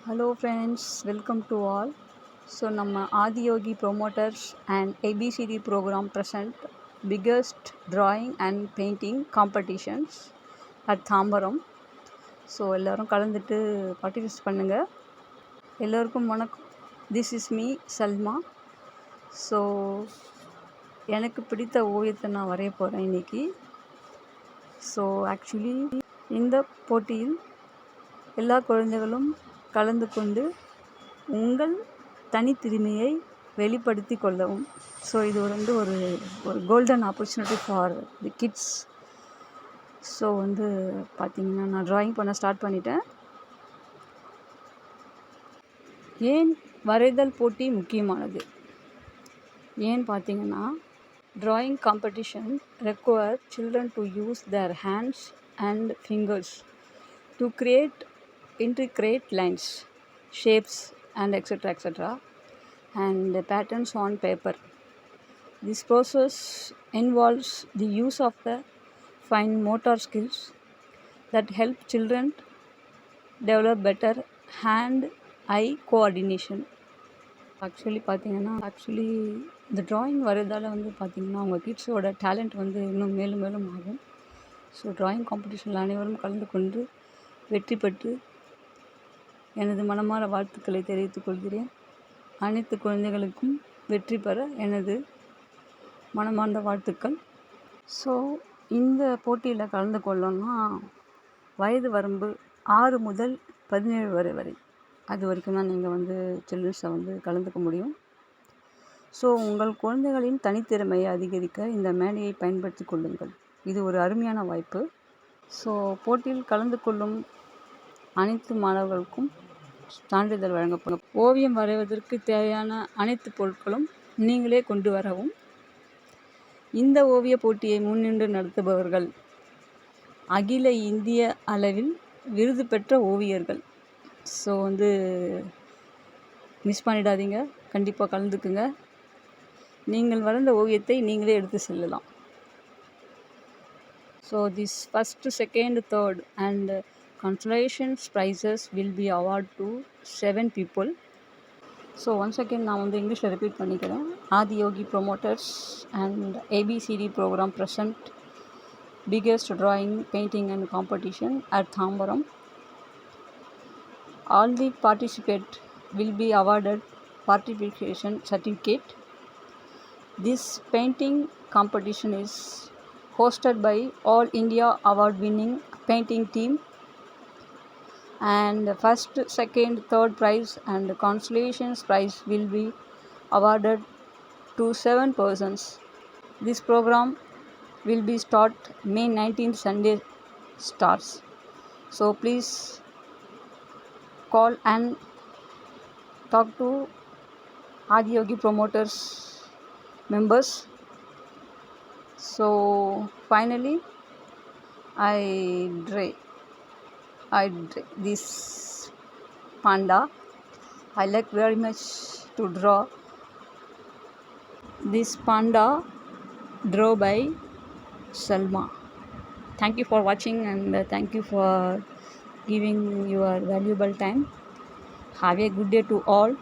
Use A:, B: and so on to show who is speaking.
A: Hello friends, welcome to all. So நம்ம Adiyogi promoters and ABCD program present biggest drawing and painting competitions at Tambaram. So எல்லோரும் கலந்துட்டு participate பண்ணுங்கள். எல்லோருக்கும் வணக்கம். This is me Salma. So எனக்கு பிடித்த ஓவியத்தை நான் வரைய போகிறேன் இன்றைக்கி. ஸோ ஆக்சுவலி இந்த போட்டியில் எல்லா குழந்தைகளும் கலந்து கொண்டு உங்கள் தனித்திறமையை வெளிப்படுத்தி கொள்ளவும். ஸோ இது ஒரு golden opportunity for the kids. So பார்த்திங்கன்னா நான் ட்ராயிங் பண்ண ஸ்டார்ட் பண்ணிட்டேன். ஏன் வரைதல் போட்டி முக்கியமானது ஏன்னு பார்த்திங்கன்னா, drawing competition require children to use their hands and fingers to create intricate lines, shapes and etc. and patterns on paper. This process involves the use of the fine motor skills that help children develop better hand-eye coordination. Actually இந்த drawing வரைதால் பார்த்திங்கன்னா அவங்க கிட்ஸோட talent இன்னும் மேலும் மேலும் ஆகும். So drawing காம்படிஷனில் அனைவரும் கலந்து கொண்டு வெற்றி பெற்று எனது மனமார வாழ்த்துக்களை தெரிவித்துக் கொள்கிறேன். அனைத்து குழந்தைகளுக்கும் வெற்றி பெற எனது மனமார்ந்த வாழ்த்துக்கள். ஸோ இந்த போட்டியில் கலந்து கொள்ளணும்னா வயது வரம்பு 6 முதல் 17 வரை அது வரைக்கும் தான் நீங்கள் சில்ட்ரன்ஸை கலந்துக்க முடியும். ஸோ உங்கள் குழந்தைகளின் தனித்திறமையை அதிகரிக்க இந்த மேடையை பயன்படுத்தி கொள்ளுங்கள். இது ஒரு அருமையான வாய்ப்பு. ஸோ போட்டியில் கலந்து கொள்ளும் அனைத்து மாணவர்களுக்கும் சான்றிதழ் வழங்கப்படும். ஓவியம் வரைவதற்கு தேவையான அனைத்து பொருட்களும் நீங்களே கொண்டு வரவும். இந்த ஓவிய போட்டியை முன்னின்று நடத்துபவர்கள் அகில இந்திய அளவில் விருது பெற்ற ஓவியர்கள். ஸோ மிஸ் பண்ணிடாதீங்க, கண்டிப்பாக கலந்துக்குங்க. நீங்கள் வரைந்த ஓவியத்தை நீங்களே எடுத்து செல்லலாம். So this first, second, third and consolation prizes will be awarded to 7 people. So once again நான் இங்கிலீஷில் ரிப்பீட் பண்ணிக்கிறேன். Adiyogi promoters and ABCD program present biggest drawing, painting and competition at Tambaram. All the participants will be awarded participation certificate. This painting competition is hosted by All India award winning painting team, and first, second, third prize and consolation prize will be awarded to 7 persons. This program will be start May 19th, Sunday starts. So please call and talk to Adiyogi promoters members. So finally I draw this panda. I like very much to draw this panda drawn by Salma. Thank you for watching and thank you for giving your valuable time. Have a good day to all.